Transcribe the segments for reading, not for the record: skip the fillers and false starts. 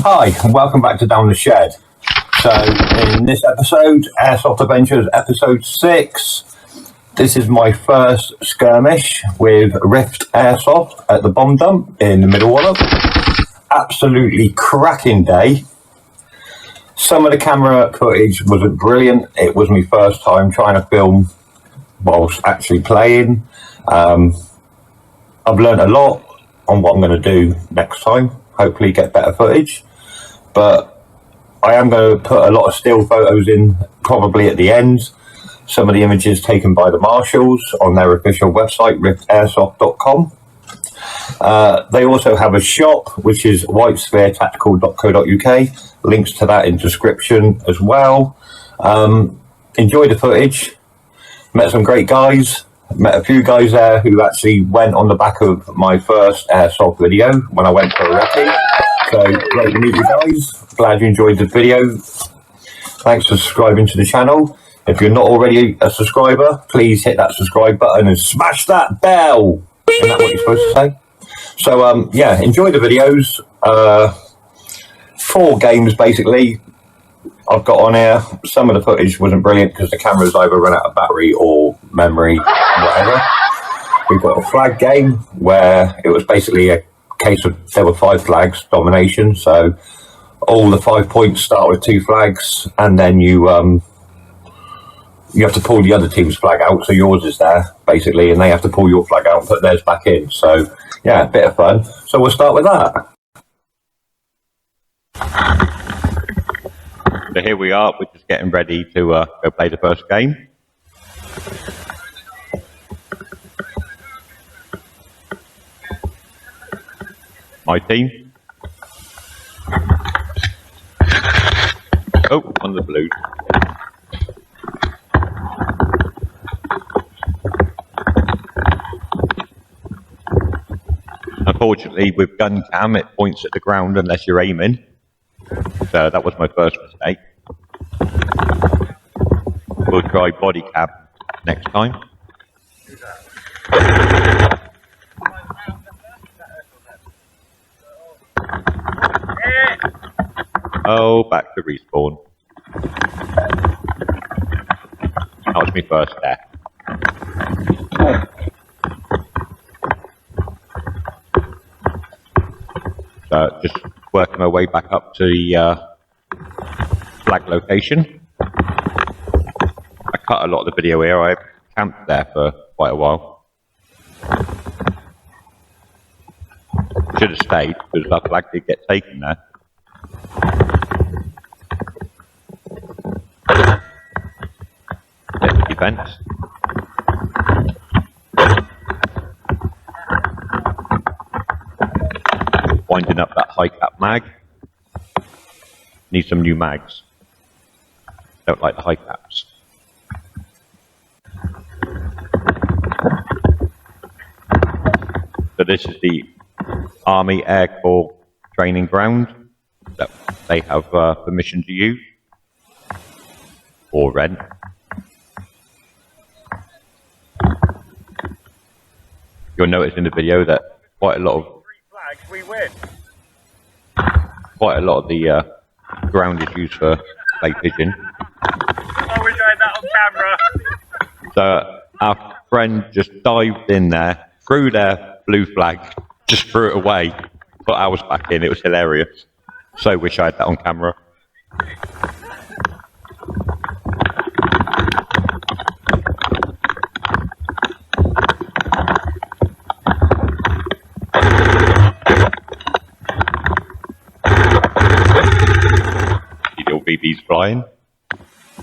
Hi, and welcome back to Down the Shed. So, in this episode, Airsoft Adventures episode 6, this is my first skirmish with R.I.F.T Airsoft at the bomb dump in the Middle Wallop. Absolutely cracking day. Some of the camera footage wasn't brilliant. It was my first time trying to film whilst actually playing. I've learned a lot on what I'm going to do next time. Hopefully get better footage. But I am going to put a lot of still photos in probably at the end. Some of the images taken by the marshals on their official website, AIRSOFT.com. They also have a shop, which is whitespheretactical.co.uk. Links to that in description as well. Enjoy the footage. Met some great guys. Met a few guys there who actually went on the back of my first airsoft video when I went for a recce. So great to meet you guys. Glad you enjoyed the video. Thanks for subscribing to the channel. If you're not already a subscriber, please hit that subscribe button and smash that bell. Isn't that what you're supposed to say? So yeah, enjoy the videos. 4 games basically I've got on here. Some of the footage wasn't brilliant because the camera's either run out of battery or memory, whatever. We've got a flag game where it was basically a case of there were 5 flags, domination. So all the 5 points start with 2 flags, and then you have to pull the other team's flag out. So yours is there basically, and they have to pull your flag out and put theirs back in. So yeah, a bit of fun. So we'll start with that. So here we are, we're just getting ready to go play the first game. My team. Oh, on the blues. Unfortunately, with gun cam, it points at the ground unless you're aiming. So that was my first mistake. We'll try body cam next time. Oh, back to respawn. That was my first death. So just working my way back up to the flag location. I cut a lot of the video here. I camped there for quite a while. Should have stayed because that flag did get taken there. Bit of defense. Winding up that high cap mag. Need some new mags. Don't like the high caps. So this is the Army Air Corps training ground that they have permission to use or rent. You'll notice in the video that quite a lot of the ground is used for play pigeon. I wish I had that on camera. So our friend just dived in there, threw their blue flag, just threw it away, put ours back in. It was hilarious. So wish I had that on camera. BB's flying. Oh,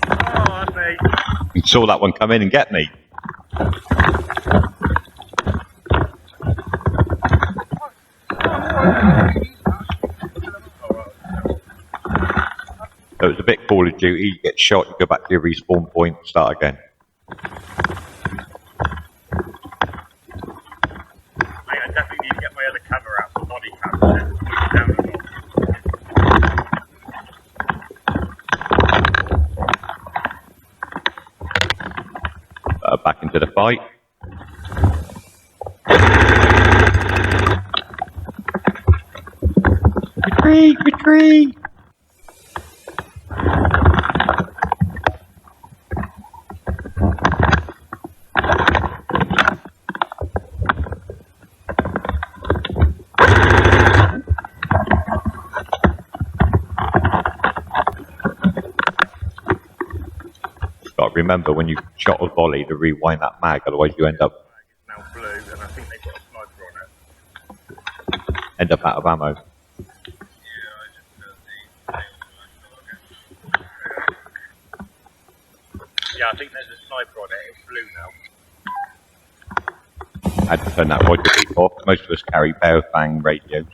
that's me. You saw that one come in and get me. So it's a bit Call of Duty. You get shot, you go back to your respawn point, start again. I definitely need to get my other camera out, the body camera. Back into the fight. Retreat, retreat. Victory! Got to remember when you shot a volley to rewind that mag, otherwise you end up Now blue, and I think they've got a sniper on it. out of ammo. Yeah, I think there's a sniper on it. It's blue now. I had to turn that radio beep off. Most of us carry bare fang radios.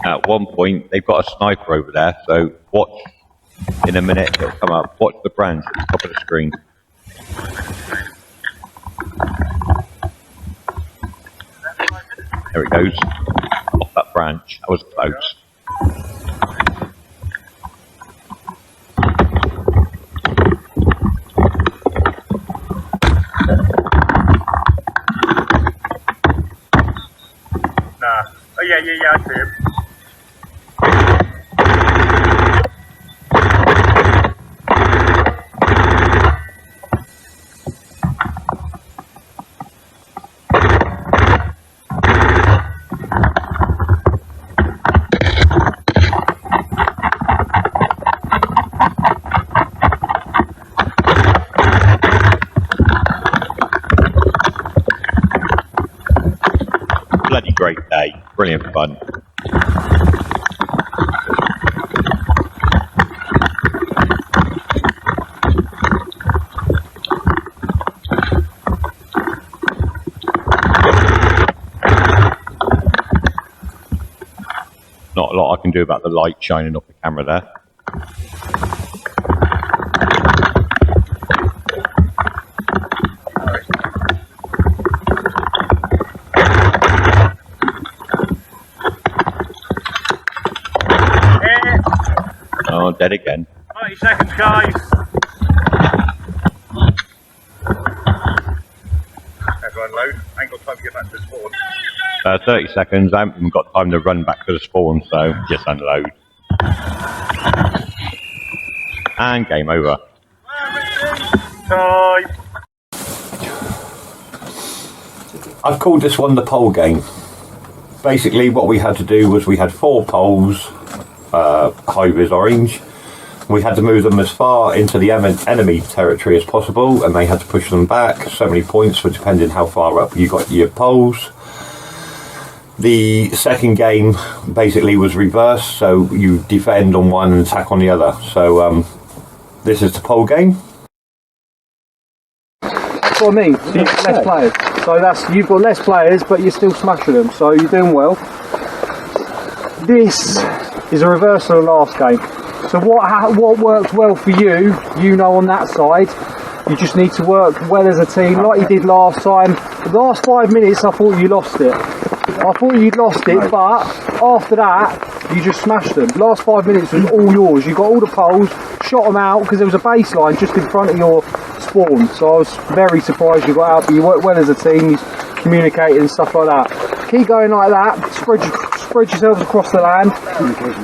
At one point, they've got a sniper over there, so watch. In a minute, it'll come up. Watch the branch at the top of the screen. There it goes. Off that branch. That was close. Nah. Oh yeah, I see him. Bloody great day. Brilliant fun. Not a lot I can do about the light shining off the camera there. Oh, dead again. 30 seconds, guys. Everyone load. I ain't got time to get back to the spawn. 30 seconds. I haven't even got time to run back to the spawn, so just unload. And game over. Time. I've called this one the pole game. Basically what we had to do was we had 4 poles, high-vis orange. We had to move them as far into the enemy territory as possible, and they had to push them back so many points for depending how far up you got your poles. The second game basically was reversed, so you defend on one and attack on the other. So this is the pole game. That's what I mean. So you've got less players. So you've got less players, but you're still smashing them. So you're doing well. This is a reversal of the last game. So what worked well for you, on that side. You just need to work well as a team, like you did last time. The last 5 minutes, I thought you lost it. I thought you'd lost it, but after that, you just smashed them. Last 5 minutes was all yours. You got all the poles, shot them out, because there was a baseline just in front of your spawn. So I was very surprised you got out, but you worked well as a team. You communicated and stuff like that. Keep going like that. Spread yourselves across the land.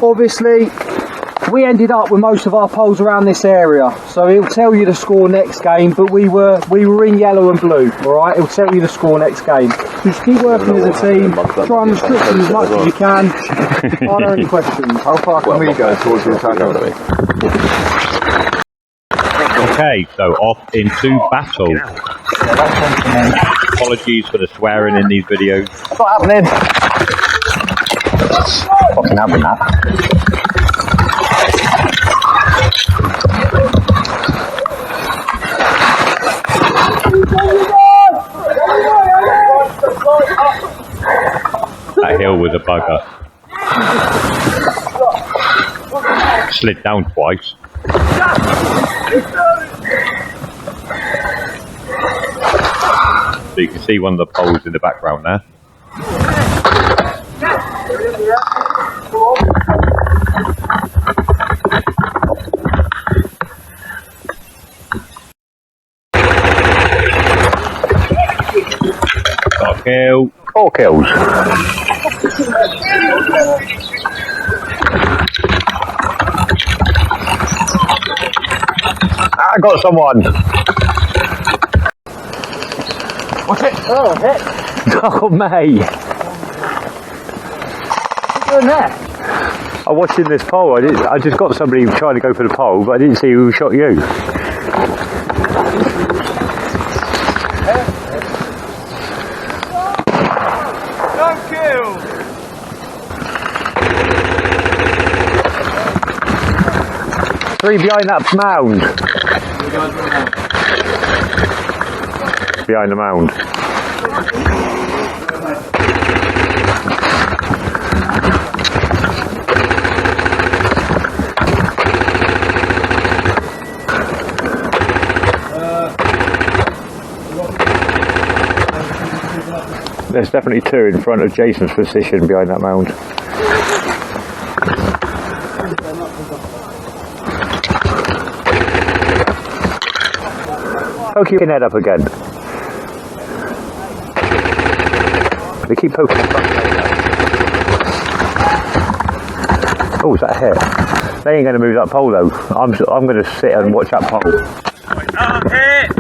Obviously, we ended up with most of our poles around this area, so it'll tell you the score next game, but we were in yellow and blue. All right, it'll tell you the score next game. Just keep working as a team, try and restrict them as much as you can. Are there any questions? How far can we go towards the attack? Okay, so off into battle. Apologies for the swearing in these videos. It's not happening. It's fucking happening, that. That hill was a bugger. Slid down twice. So you can see one of the poles in the background there. 4 kills. I got someone. What's it? Oh, hit. Oh, mate. What's doing there? I'm watching this pole. I just got somebody trying to go for the pole, but I didn't see who shot you. Don't kill! 3 behind that mound. Behind the mound. There's definitely 2 in front of Jason's position behind that mound. Poke your head up again. They keep poking the front leg up. Oh, is that a hit? They ain't going to move that pole though. I'm going to sit and watch that pole. Hit!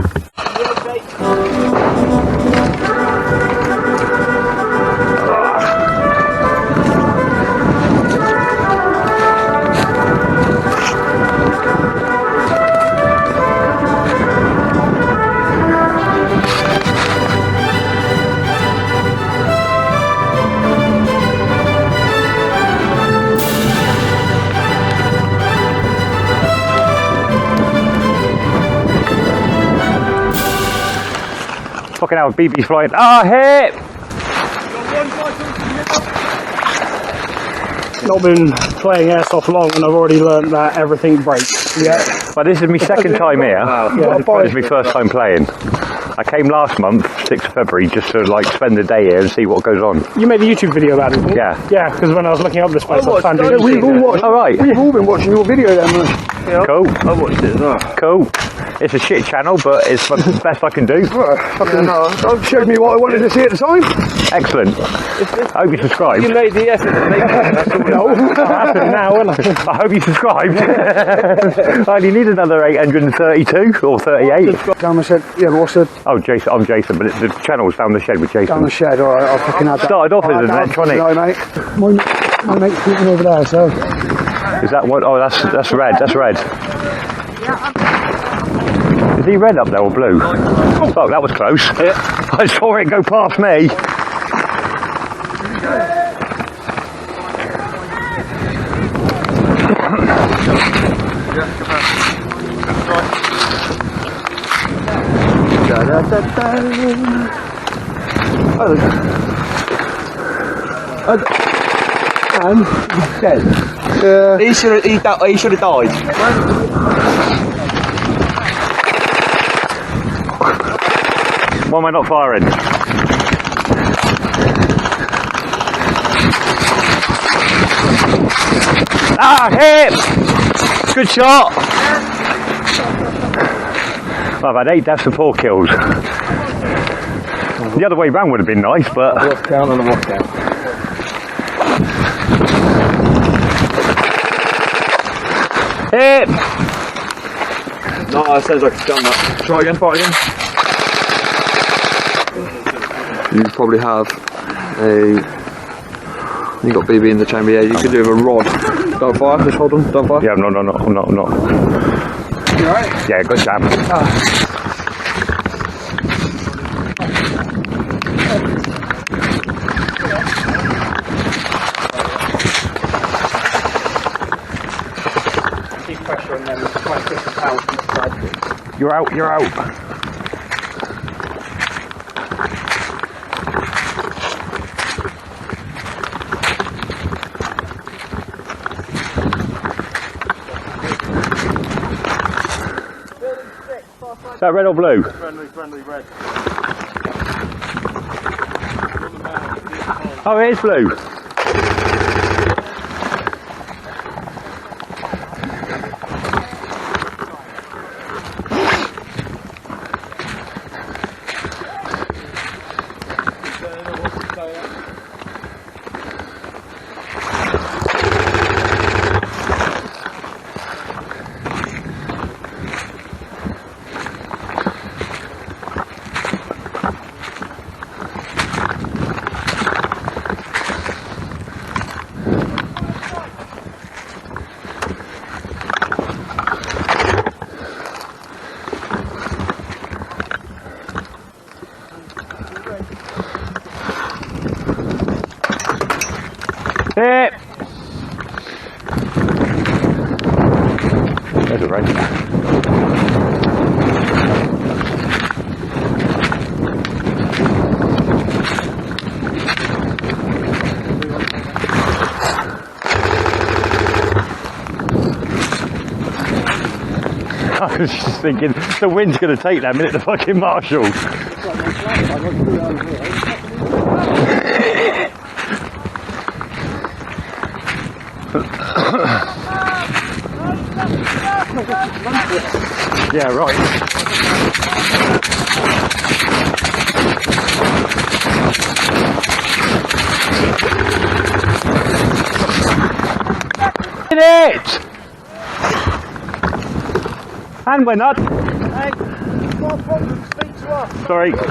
Fucking hell, BB's flying. Ah, hit! Not been playing airsoft long and I've already learnt that everything breaks. Yeah. Well, this is my second time here. This is my first time playing. I came last month, 6th of February, just to like spend the day here and see what goes on. You made a YouTube video about it, didn't you? Yeah. Yeah, because when I was looking up this place, I found it. We've all watched. All right. We've all been watching your video then. Cool. I watched it as well. Cool. It's a shit channel, but it's the best I can do. Fucking I've showed me what I wanted to see at the time. Excellent. I hope you subscribed. You made the effort to make it. No, I have to now, won't I? I hope you subscribed. I only need another 832 or 38. Down the shed. Yeah, but what's the Oh, Jason, I'm Jason, but the channel's down the shed with Jason. down the shed? All right, I'll fucking add that. Started off as an electronic. No, mate. My mate's sleeping over there, so. Is that what? Oh, that's red. That's red. Is he red up there or blue? Oh, that was close. I saw it go past me. And dead. He should have died. Why am I not firing? Ah, hit! Good shot! I've had 8 deaths and 4 kills. The other way round would have been nice, but... Watch down on the watch down. Hit! No, it sounds like it's done that. Try again, fire again. You probably have you got BB in the chamber, yeah, you could do with a rod. Don't fire, just hold on, don't fire. Yeah, no, I'm not. You alright? Yeah, good jam. Keep pressure and then try and kick the power from the side. You're out, you're out. Is that red or blue? Friendly red. Oh, it is blue. Hit! There's a race. I was just thinking, the wind's going to take that minute to fucking marshal. Yeah, right. Hit it! And we're not. Hey, no problem, speak to us. Sorry. Game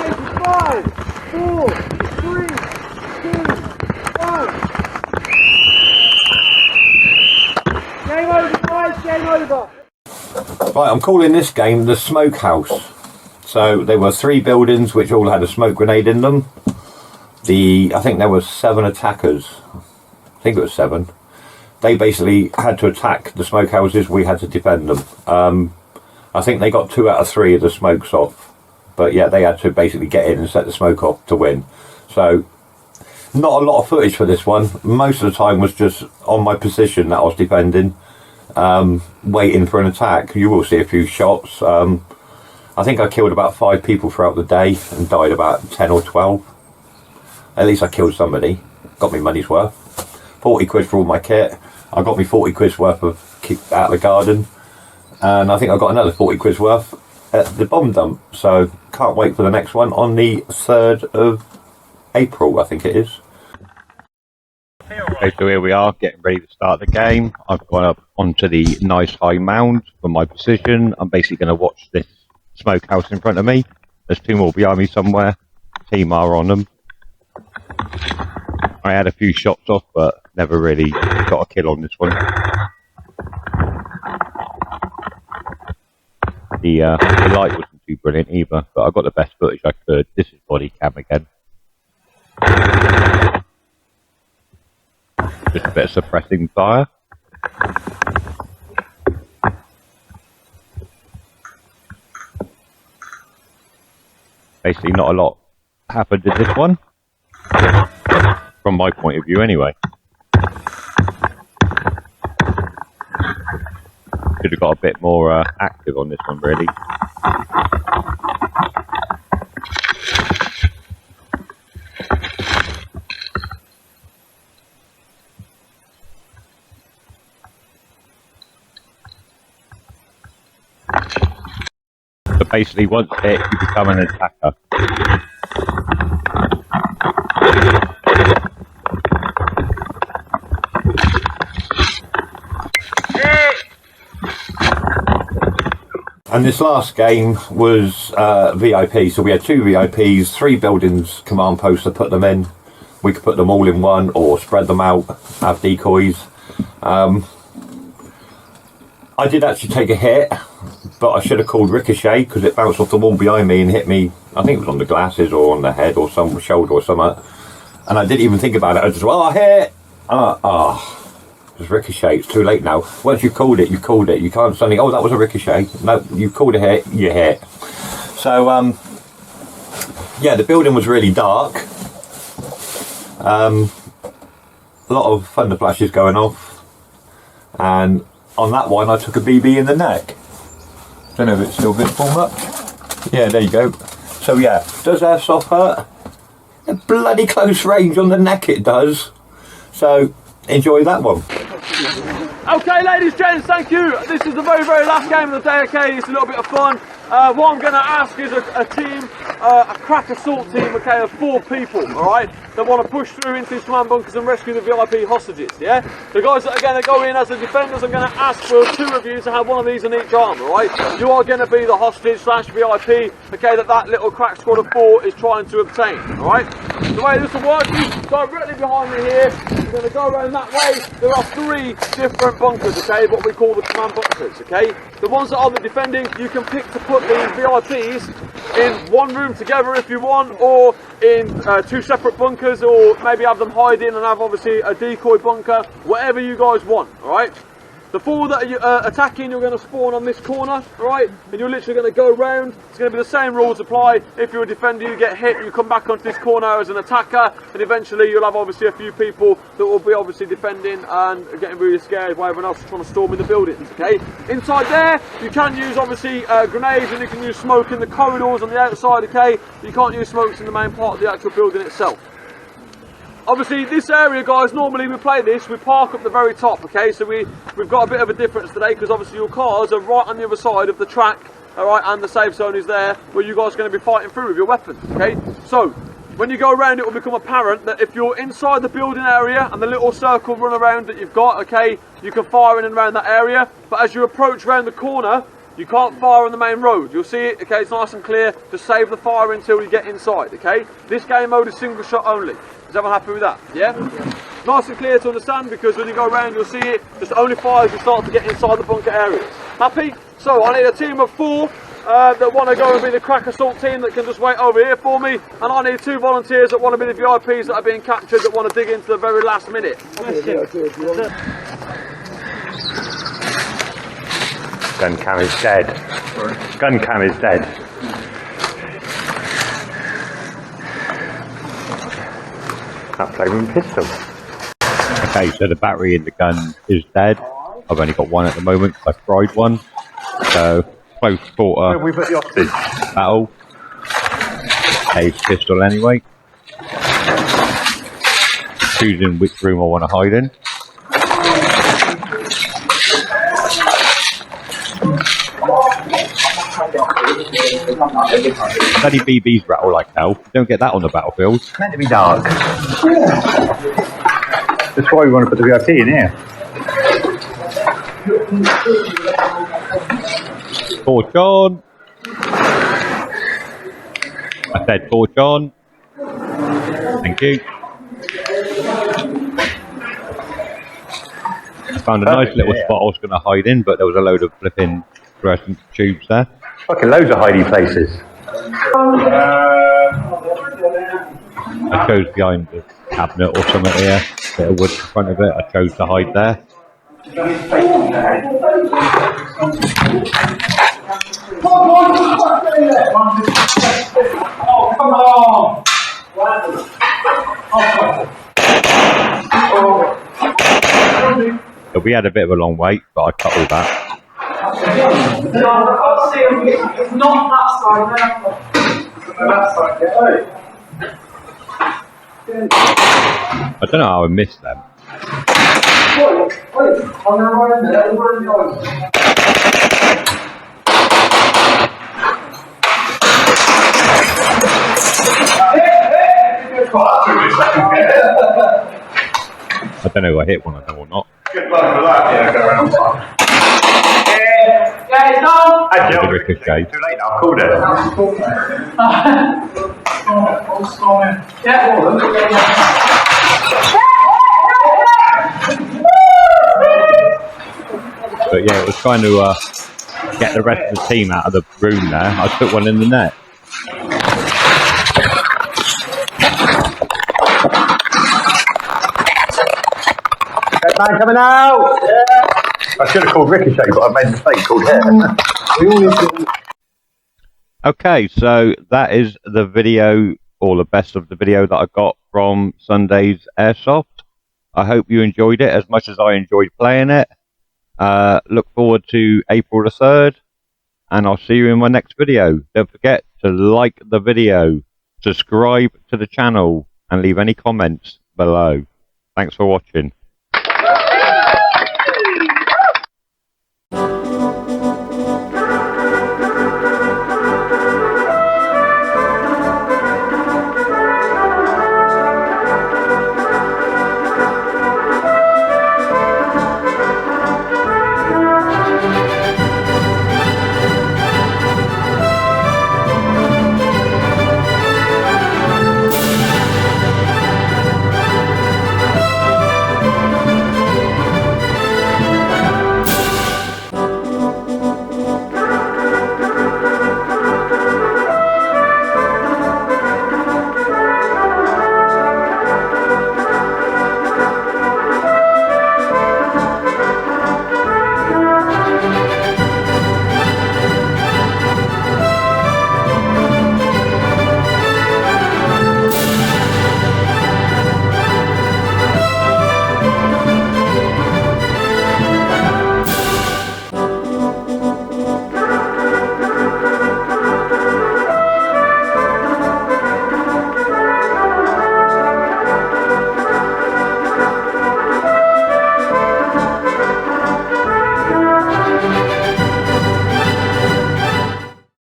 in 5, 4, 3, 2, 1. Game over, guys, game over. Right, I'm calling this game the Smokehouse. So there were 3 buildings which all had a smoke grenade in them. I think there were 7 attackers. I think it was 7. They basically had to attack the smoke houses, we had to defend them. I think they got 2 out of 3 of the smokes off. But yeah, they had to basically get in and set the smoke off to win. So, not a lot of footage for this one. Most of the time was just on my position that I was defending, waiting for an attack. You will see a few shots. I think I killed about 5 people throughout the day and died about 10 or 12. At least I killed somebody. Got me money's worth. 40 quid for all my kit. I got me 40 quid's worth of kit out of the garden, and I think I got another 40 quid's worth at the bomb dump. So can't wait for the next one on the 3rd of April, I think it is. Okay, so here we are, getting ready to start the game. I've gone up onto the nice high mound for my position. I'm basically going to watch this smokehouse in front of me. There's 2 more behind me somewhere. Team are on them. I had a few shots off, but never really got a kill on this one. The light wasn't too brilliant either, but I got the best footage I could. This is body cam again. Just a bit of suppressing fire. Basically not a lot happened in this one. From my point of view anyway. Could have got a bit more active on this one really. But basically once hit you become an attacker. And this last game was VIP, so we had 2 VIPs, 3 buildings command posts to put them in. We could put them all in one or spread them out, have decoys. I did actually take a hit, but I should have called ricochet because it bounced off the wall behind me and hit me. I think it was on the glasses or on the head or some shoulder or something. And I didn't even think about it. I just, well, I hit. Just ricochet. It's too late now. Once you've called it, you've called it. You can't suddenly, oh, that was a ricochet. No, you called a hit, you hit. So, yeah, the building was really dark. A lot of thunder flashes going off. And on that one, I took a BB in the neck. Don't know if it's still visible much. Yeah, there you go. So, yeah, does airsoft hurt? A bloody close range on the neck it does. So, enjoy that one. Okay, ladies, gents, thank you. This is the very, very last game of the day, okay? It's a little bit of fun. What I'm going to ask is a team, a crack assault team, okay, of 4 people, alright, that want to push through into these command bunkers and rescue the VIP hostages, yeah? The guys that are going to go in as the defenders, I'm going to ask for 2 of you to have one of these in each arm, alright? You are going to be the hostage / VIP, okay, that little crack squad of 4 is trying to obtain, alright? the way this will work is directly behind me here. We're going to go around that way. There are 3 different bunkers, okay, what we call the command bunkers, okay. The ones that are the defending, you can pick to put the VIPs in one room together if you want, or in 2 separate bunkers, or maybe have them hide in and have obviously a decoy bunker, whatever you guys want, alright. The 4 that are attacking, you're going to spawn on this corner, right? And you're literally going to go round. It's going to be the same rules apply. If you're a defender, you get hit, you come back onto this corner as an attacker, and eventually you'll have obviously a few people that will be obviously defending and getting really scared while everyone else is trying to storm in the buildings, okay? Inside there, you can use obviously grenades, and you can use smoke in the corridors on the outside, okay? You can't use smokes in the main part of the actual building itself. Obviously, this area, guys, normally we play this, we park up the very top, okay? So we've got a bit of a difference today, because obviously your cars are right on the other side of the track, alright, and the safe zone is there, where you guys are going to be fighting through with your weapons, okay? So, when you go around, it will become apparent that if you're inside the building area, and the little circle run around that you've got, okay, you can fire in and around that area, but as you approach around the corner, you can't fire on the main road. You'll see it, okay, it's nice and clear. Just save the fire until you get inside, okay? This game mode is single shot only. Is everyone happy with that? Yeah? Nice and clear to understand, because when you go around you'll see it, just only fire as you start to get inside the bunker areas. Happy? So I need a team of 4 that want to go and be the crack assault team that can just wait over here for me, and I need 2 volunteers that want to be the VIPs that are being captured that want to dig into the very last minute. Gun cam is dead. Gun cam is dead. That flaming pistol. Okay, so the battery in the gun is dead. I've only got one at the moment, I tried one. So, close quarter We've got the hostage. battle. A pistol anyway. Choosing which room I want to hide in. Bloody BBs rattle like hell. You don't get that on the battlefield. It's meant to be dark. That's why we want to put the VIP in here. Torch on. I said torch on. Thank you. I found a nice little spot I was going to hide in, but there was a load of flipping fluorescent tubes there. Fucking loads of hiding places. I chose behind the cabinet or something here, bit of wood in front of it. I chose to hide there. Oh, come on! So we had a bit of a long wait, but I cut all that. It's not that side I don't know how I missed them. I don't know if I hit one of them or not. Good luck for that. Yeah, go around. Yeah, it's done! Actually, the ricochet. Too late now, I've called it. But yeah, it was trying to get the rest of the team out of the room there. I put one in the net. That man coming out! Yeah. I should have called Ricochet, but I made a mistake, called him. Okay, so that is the video, or the best of the video that I got from Sunday's Airsoft. I hope you enjoyed it as much as I enjoyed playing it. Look forward to April the 3rd, and I'll see you in my next video. Don't forget to like the video, subscribe to the channel, and leave any comments below. Thanks for watching.